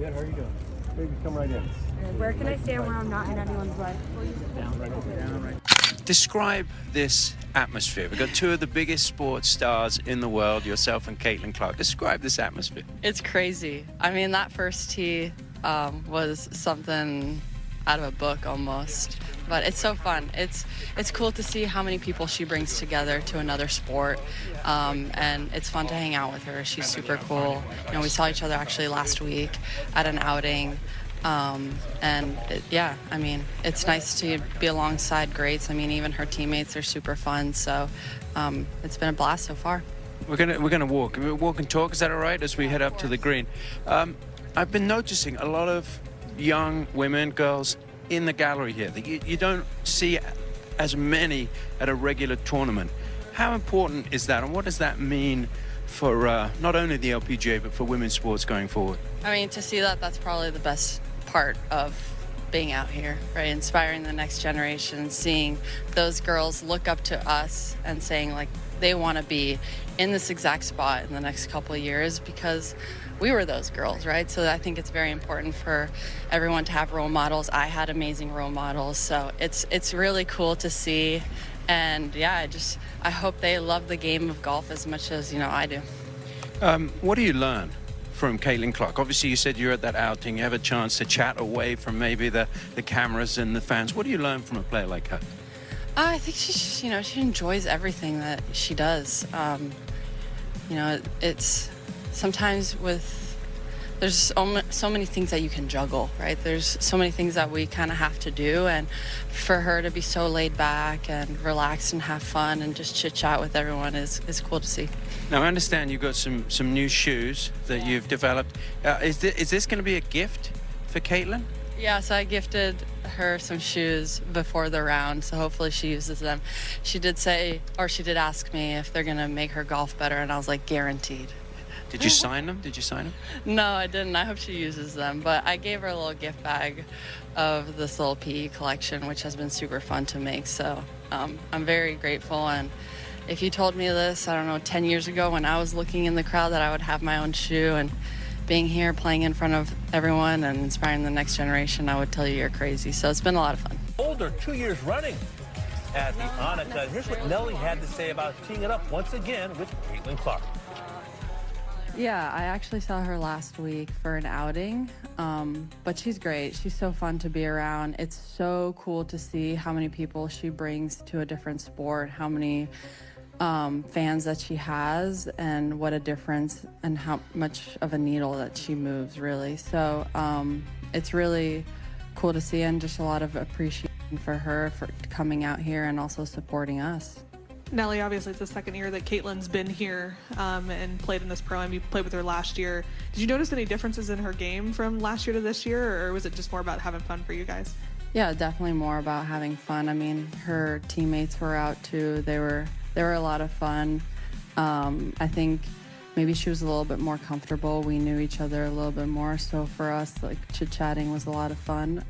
Good, how are you doing? Baby, come right in. Where can I stand where I'm not in anyone's way? Down, right over there. Down, right. Describe this atmosphere. We've got two of the biggest sports stars in the world, yourself and Caitlin Clark. Describe this atmosphere. It's crazy. I mean, that first tee was something out of a book almost. But it's so fun. It's cool to see how many people she brings together to another sport, and it's fun to hang out with her. She's super cool. You know, we saw each other actually last week at an outing, yeah, I mean, it's nice to be alongside greats. I mean, even her teammates are super fun. So it's been a blast so far. We're gonna walk. Walk and talk. Is that all right? As we head up to the green, I've been noticing a lot of young women, girls in the gallery here. You don't see as many at a regular tournament. How important is that, and what does that mean for not only the LPGA but for women's sports going forward? I mean, to see that's probably the best part of being out here, right? Inspiring the next generation, seeing those girls look up to us and saying like they want to be in this exact spot in the next couple of years because we were those girls, right? So I think it's very important for everyone to have role models. I had amazing role models, so it's really cool to see. And yeah, I hope they love the game of golf as much as I do. What do you learn from Caitlin Clark? Obviously, you said you're at that outing. You have a chance to chat away from maybe the cameras and the fans. What do you learn from a player like her? I think she enjoys everything that she does. It's sometimes there's so many things that you can juggle, right? There's so many things that we kind of have to do, and for her to be so laid back and relaxed and have fun and just chit chat with everyone is cool to see. Now, I understand you've got some new shoes that you've developed. Is this going to be a gift for Caitlin? Yeah, so I gifted her some shoes before the round, so hopefully she uses them. She did ask me if they're going to make her golf better, and I was like, guaranteed. Did you sign them? No, I didn't. I hope she uses them. But I gave her a little gift bag of this little PE collection, which has been super fun to make. So I'm very grateful. And if you told me this, 10 years ago when I was looking in the crowd that I would have my own shoe and being here playing in front of everyone and inspiring the next generation, I would tell you you're crazy. So it's been a lot of fun. Older 2 years running at the Annika. Here's what Nelly had to say about teeing it up once again with Caitlin Clark. Yeah, I actually saw her last week for an outing, but she's great. She's so fun to be around. It's so cool to see how many people she brings to a different sport, how many fans that she has, and what a difference and how much of a needle that she moves, really. So it's really cool to see, and just a lot of appreciation for her for coming out here and also supporting us. Nelly, obviously it's the second year that Caitlin's been here and played in this pro-am. You played with her last year. Did you notice any differences in her game from last year to this year, or was it just more about having fun for you guys? Yeah, definitely more about having fun. I mean, her teammates were out too. They were a lot of fun. I think maybe she was a little bit more comfortable. We knew each other a little bit more, so for us, like, chit-chatting was a lot of fun.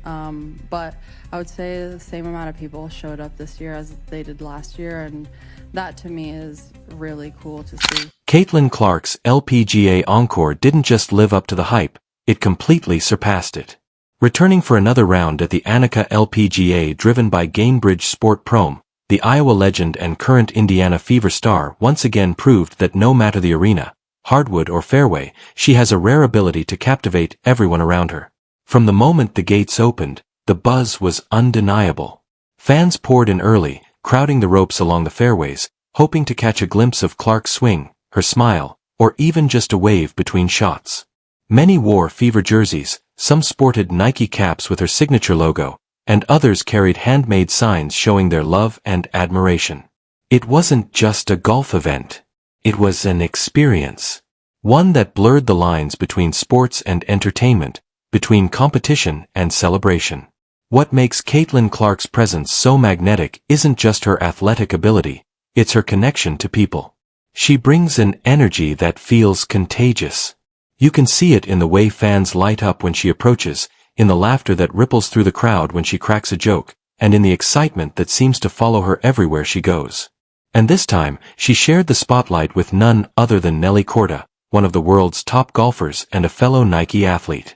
But I would say the same amount of people showed up this year as they did last year, and that to me is really cool to see. Caitlin Clark's LPGA Encore didn't just live up to the hype, it completely surpassed it. Returning for another round at the Annika LPGA driven by Gainbridge Sport Prom, the Iowa legend and current Indiana Fever star once again proved that no matter the arena, hardwood or fairway, she has a rare ability to captivate everyone around her. From the moment the gates opened, the buzz was undeniable. Fans poured in early, crowding the ropes along the fairways, hoping to catch a glimpse of Clark's swing, her smile, or even just a wave between shots. Many wore Fever jerseys, some sported Nike caps with her signature logo, and others carried handmade signs showing their love and admiration. It wasn't just a golf event. It was an experience. One that blurred the lines between sports and entertainment, between competition and celebration. What makes Caitlin Clark's presence so magnetic isn't just her athletic ability, it's her connection to people. She brings an energy that feels contagious. You can see it in the way fans light up when she approaches, in the laughter that ripples through the crowd when she cracks a joke, and in the excitement that seems to follow her everywhere she goes. And this time, she shared the spotlight with none other than Nelly Korda, one of the world's top golfers and a fellow Nike athlete.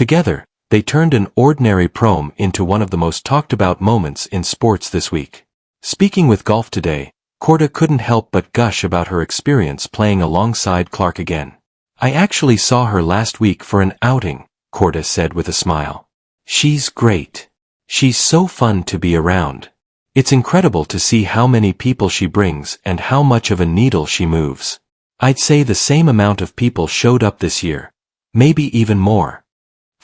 Together, they turned an ordinary prom into one of the most talked about moments in sports this week. Speaking with Golf Today, Korda couldn't help but gush about her experience playing alongside Clark again. "I actually saw her last week for an outing," Korda said with a smile. "She's great. She's so fun to be around. It's incredible to see how many people she brings and how much of a needle she moves. I'd say the same amount of people showed up this year, maybe even more."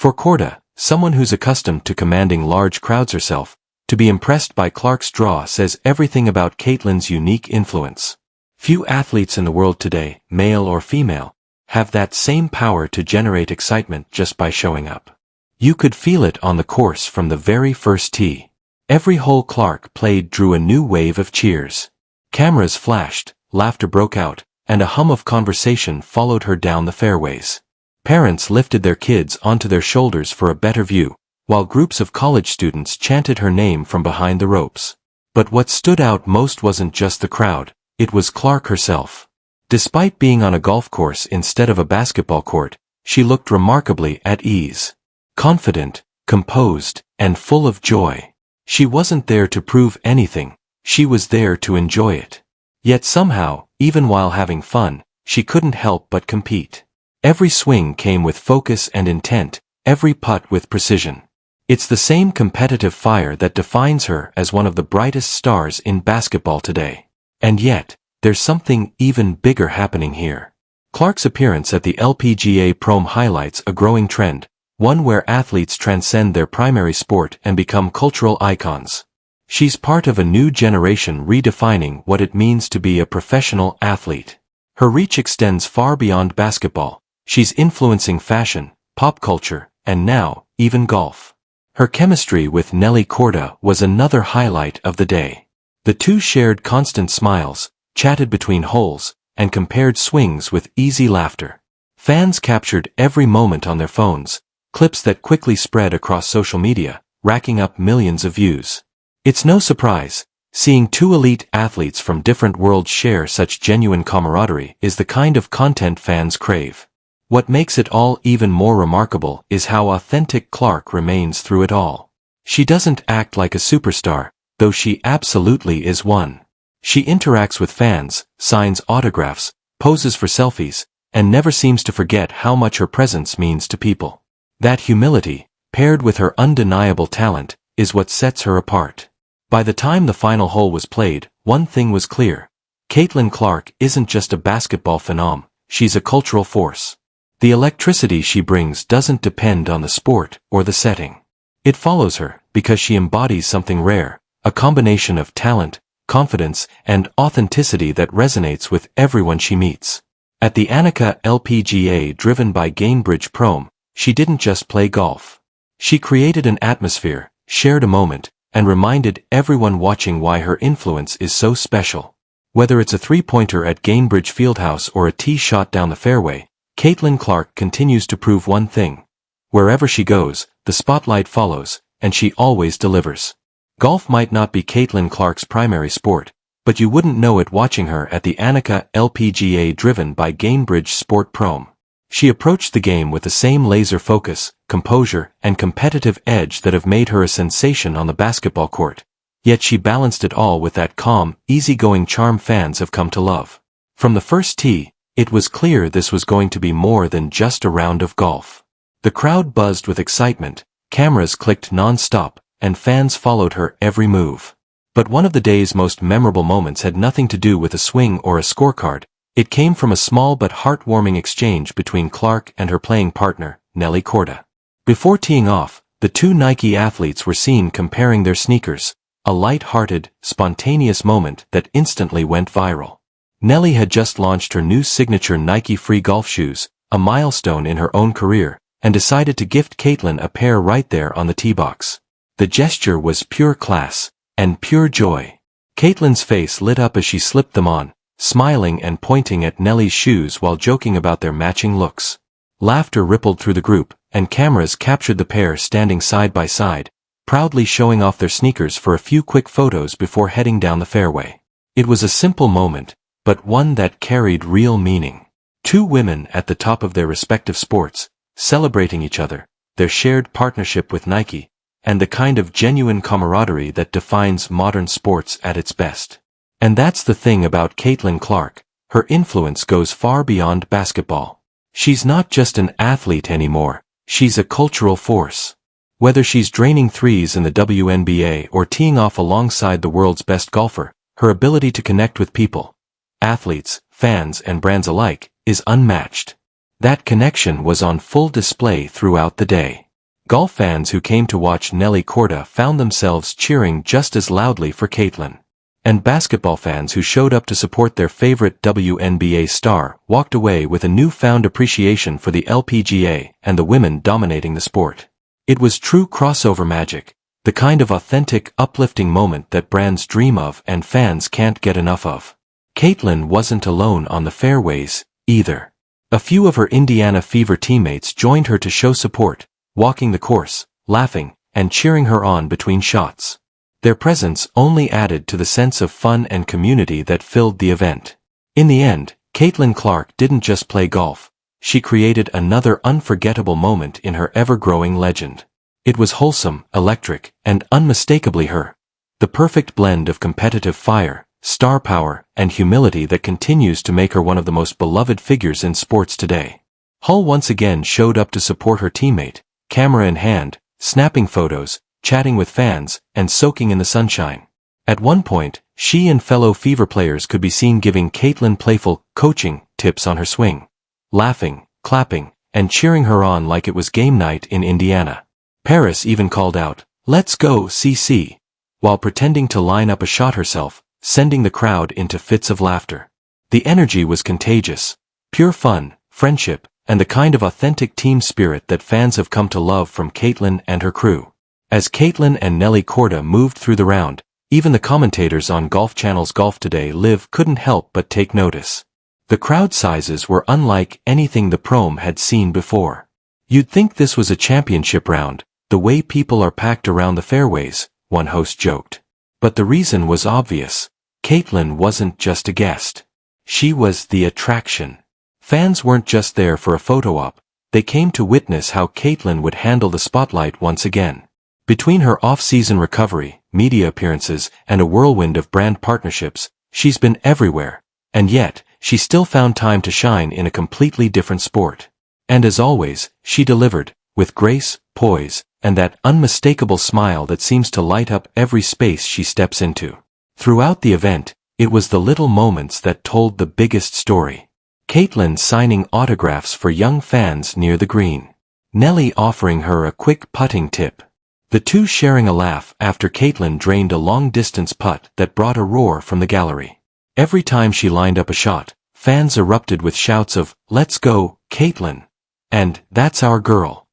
For Korda, someone who's accustomed to commanding large crowds herself, to be impressed by Clark's draw says everything about Caitlin's unique influence. Few athletes in the world today, male or female, have that same power to generate excitement just by showing up. You could feel it on the course from the very first tee. Every hole Clark played drew a new wave of cheers. Cameras flashed, laughter broke out, and a hum of conversation followed her down the fairways. Parents lifted their kids onto their shoulders for a better view, while groups of college students chanted her name from behind the ropes. But what stood out most wasn't just the crowd, it was Clark herself. Despite being on a golf course instead of a basketball court, she looked remarkably at ease. Confident, composed, and full of joy. She wasn't there to prove anything, she was there to enjoy it. Yet somehow, even while having fun, she couldn't help but compete. Every swing came with focus and intent, every putt with precision. It's the same competitive fire that defines her as one of the brightest stars in basketball today. And yet, there's something even bigger happening here. Clark's appearance at the LPGA Prom highlights a growing trend, one where athletes transcend their primary sport and become cultural icons. She's part of a new generation redefining what it means to be a professional athlete. Her reach extends far beyond basketball. She's influencing fashion, pop culture, and now, even golf. Her chemistry with Nelly Korda was another highlight of the day. The two shared constant smiles, chatted between holes, and compared swings with easy laughter. Fans captured every moment on their phones, clips that quickly spread across social media, racking up millions of views. It's no surprise, seeing two elite athletes from different worlds share such genuine camaraderie is the kind of content fans crave. What makes it all even more remarkable is how authentic Clark remains through it all. She doesn't act like a superstar, though she absolutely is one. She interacts with fans, signs autographs, poses for selfies, and never seems to forget how much her presence means to people. That humility, paired with her undeniable talent, is what sets her apart. By the time the final hole was played, one thing was clear. Caitlin Clark isn't just a basketball phenom, she's a cultural force. The electricity she brings doesn't depend on the sport or the setting. It follows her because she embodies something rare, a combination of talent, confidence, and authenticity that resonates with everyone she meets. At the Annika LPGA driven by Gainbridge Prom, she didn't just play golf. She created an atmosphere, shared a moment, and reminded everyone watching why her influence is so special. Whether it's a three-pointer at Gainbridge Fieldhouse or a tee shot down the fairway, Caitlin Clark continues to prove one thing. Wherever she goes, the spotlight follows, and she always delivers. Golf might not be Caitlin Clark's primary sport, but you wouldn't know it watching her at the Annika LPGA driven by Gainbridge Sport Prom. She approached the game with the same laser focus, composure, and competitive edge that have made her a sensation on the basketball court. Yet she balanced it all with that calm, easygoing charm fans have come to love. From the first tee, it was clear this was going to be more than just a round of golf. The crowd buzzed with excitement, cameras clicked non-stop, and fans followed her every move. But one of the day's most memorable moments had nothing to do with a swing or a scorecard. It came from a small but heartwarming exchange between Clark and her playing partner, Nelly Korda. Before teeing off, the two Nike athletes were seen comparing their sneakers, a light-hearted, spontaneous moment that instantly went viral. Nelly had just launched her new signature Nike Free golf shoes, a milestone in her own career, and decided to gift Caitlin a pair right there on the tee box. The gesture was pure class and pure joy. Caitlin's face lit up as she slipped them on, smiling and pointing at Nelly's shoes while joking about their matching looks. Laughter rippled through the group, and cameras captured the pair standing side by side, proudly showing off their sneakers for a few quick photos before heading down the fairway. It was a simple moment, but one that carried real meaning. Two women at the top of their respective sports, celebrating each other, their shared partnership with Nike, and the kind of genuine camaraderie that defines modern sports at its best. And that's the thing about Caitlin Clark, her influence goes far beyond basketball. She's not just an athlete anymore, she's a cultural force. Whether she's draining threes in the WNBA or teeing off alongside the world's best golfer, her ability to connect with people, athletes, fans, and brands alike, is unmatched. That connection was on full display throughout the day. Golf fans who came to watch Nelly Korda found themselves cheering just as loudly for Caitlin. And basketball fans who showed up to support their favorite WNBA star walked away with a newfound appreciation for the LPGA and the women dominating the sport. It was true crossover magic, the kind of authentic, uplifting moment that brands dream of and fans can't get enough of. Caitlin wasn't alone on the fairways, either. A few of her Indiana Fever teammates joined her to show support, walking the course, laughing, and cheering her on between shots. Their presence only added to the sense of fun and community that filled the event. In the end, Caitlin Clark didn't just play golf, she created another unforgettable moment in her ever-growing legend. It was wholesome, electric, and unmistakably her. The perfect blend of competitive fire, star power, and humility that continues to make her one of the most beloved figures in sports today. Hull once again showed up to support her teammate, camera in hand, snapping photos, chatting with fans, and soaking in the sunshine. At one point, she and fellow Fever players could be seen giving Caitlin playful coaching tips on her swing, laughing, clapping, and cheering her on like it was game night in Indiana. Paris even called out, "Let's go, CC," while pretending to line up a shot herself, sending the crowd into fits of laughter. The energy was contagious, pure fun, friendship, and the kind of authentic team spirit that fans have come to love from Caitlin and her crew. As Caitlin and Nelly Korda moved through the round, even the commentators on Golf Channel's Golf Today Live couldn't help but take notice. The crowd sizes were unlike anything the prom had seen before. You'd think this was a championship round, the way people are packed around the fairways, one host joked. But the reason was obvious. Caitlin wasn't just a guest. She was the attraction. Fans weren't just there for a photo op, they came to witness how Caitlin would handle the spotlight once again. Between her off-season recovery, media appearances, and a whirlwind of brand partnerships, she's been everywhere. And yet, she still found time to shine in a completely different sport. And as always, she delivered, with grace, poise, and that unmistakable smile that seems to light up every space she steps into. Throughout the event, it was the little moments that told the biggest story. Caitlin signing autographs for young fans near the green. Nelly offering her a quick putting tip. The two sharing a laugh after Caitlin drained a long-distance putt that brought a roar from the gallery. Every time she lined up a shot, fans erupted with shouts of, "Let's go, Caitlin!" and "That's our girl."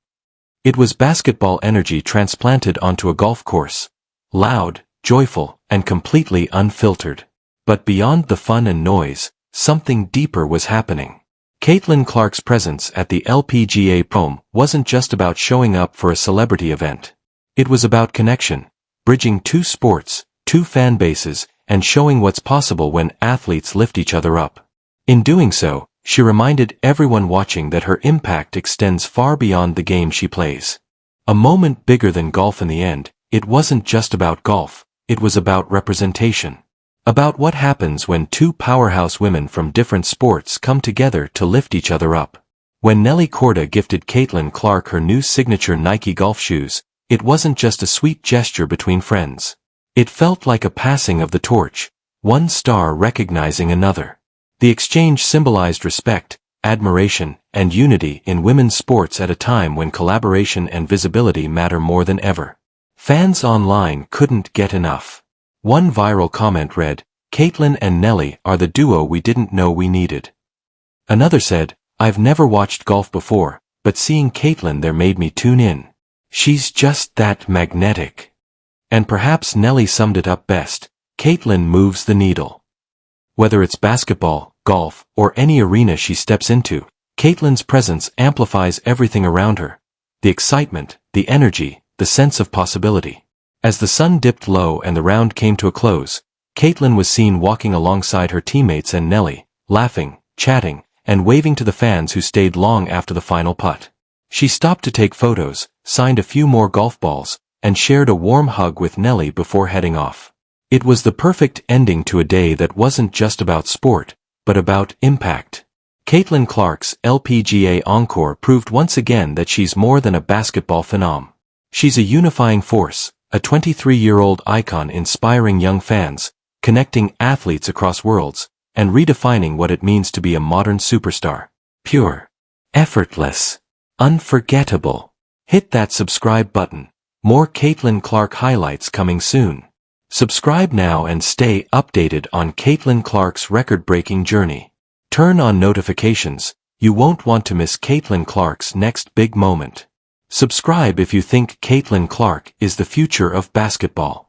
It was basketball energy transplanted onto a golf course. Loud, joyful, and completely unfiltered. But beyond the fun and noise, something deeper was happening. Caitlin Clark's presence at the LPGA Prom wasn't just about showing up for a celebrity event. It was about connection, bridging two sports, two fan bases, and showing what's possible when athletes lift each other up. In doing so, she reminded everyone watching that her impact extends far beyond the game she plays. A moment bigger than golf in the end, it wasn't just about golf, it was about representation. About what happens when two powerhouse women from different sports come together to lift each other up. When Nelly Korda gifted Caitlin Clark her new signature Nike golf shoes, it wasn't just a sweet gesture between friends. It felt like a passing of the torch, one star recognizing another. The exchange symbolized respect, admiration, and unity in women's sports at a time when collaboration and visibility matter more than ever. Fans online couldn't get enough. One viral comment read, "Caitlin and Nelly are the duo we didn't know we needed." Another said, "I've never watched golf before, but seeing Caitlin there made me tune in. She's just that magnetic." And perhaps Nelly summed it up best, Caitlin moves the needle. Whether it's basketball, golf, or any arena she steps into, Caitlin's presence amplifies everything around her. The excitement, the energy, the sense of possibility. As the sun dipped low and the round came to a close, Caitlin was seen walking alongside her teammates and Nelly, laughing, chatting, and waving to the fans who stayed long after the final putt. She stopped to take photos, signed a few more golf balls, and shared a warm hug with Nelly before heading off. It was the perfect ending to a day that wasn't just about sport, but about impact. Caitlin Clark's LPGA Encore proved once again that she's more than a basketball phenom. She's a unifying force, a 23-year-old icon inspiring young fans, connecting athletes across worlds, and redefining what it means to be a modern superstar. Pure, effortless, unforgettable. Hit that subscribe button. More Caitlin Clark highlights coming soon. Subscribe now and stay updated on Caitlin Clark's record-breaking journey. Turn on notifications. You won't want to miss Caitlin Clark's next big moment. Subscribe if you think Caitlin Clark is the future of basketball.